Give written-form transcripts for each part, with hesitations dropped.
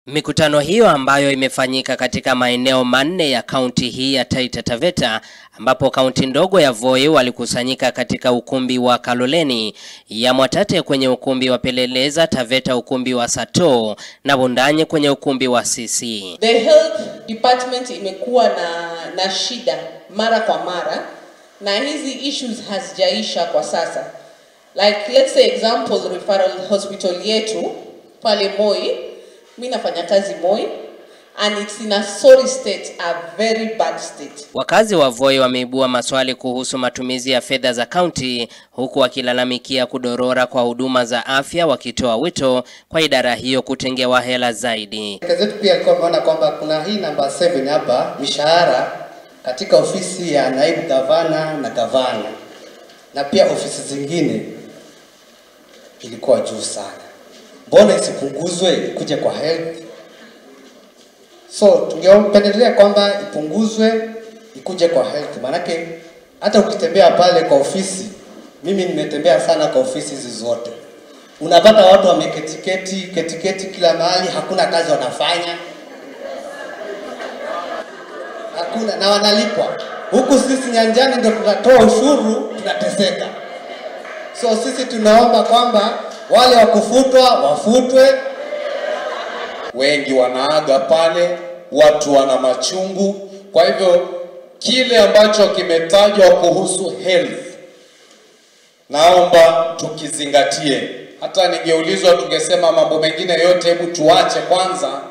Mikutano hiyo ambayo imefanyika katika maeneo manne ya kaunti hii ya Taita Taveta, ambapo kaunti ndogo ya Voi walikusanyika katika ukumbi wa Kaloleni, ya Mwatate kwenye ukumbi wa Peleleza, Taveta ukumbi wa Sato na Bundanye kwenye ukumbi wa Sisi. The health department imekuwa na shida mara kwa mara na hizi issues hazijaisha kwa sasa. Like let's say example referral hospital yetu pale Moi, mimi nafanya kazi Moi, and it's in a sorry state, a very bad state. Wakazi wa Voi wameibua maswali kuhusu matumizi ya fedha za kaunti, huku wakilalamikia kudorora kwa huduma za afya, wakitoa wito kwa idara hiyo kutengewa hela zaidi. Kazi yetu pia alikuwa ameona kwamba kuna hii number 7 hapa, mishahara katika ofisi ya naibu gavana na gavana na pia ofisi zingine ilikuwa juu sana. Mbona isipunguzwe kuja kwa health? So tungependelea kwamba ipunguzwe ikuje kwa health. Manake hata ukitembea pale kwa ofisi, mimi nimetembea sana kwa ofisi hizi zote, unapata watu wameketiketi kila mahali, hakuna kazi wanafanya, hakuna na wanalipwa. Huku sisi nyanjani ndio tunatoa ushuru, tunateseka. So sisi tunaomba kwamba wale wakufutwa wafutwe. Wengi wanaaga pale, watu wana machungu. Kwa hivyo kile ambacho kimetajwa kuhusu health, naomba tukizingatie. Hata ningeulizwa tungesema mambo mengine yote, hebu tuache kwanza,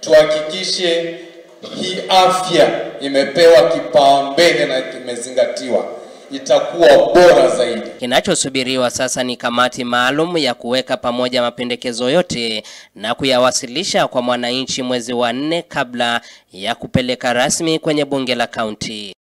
tuhakikishe hii afya imepewa kipaumbele na kimezingatiwa, itakuwa bora zaidi. Kinachosubiriwa sasa ni kamati maalum ya kuweka pamoja mapendekezo yote na kuyawasilisha kwa mwananchi mwezi wa 4 kabla ya kupeleka rasmi kwenye bunge la kaunti.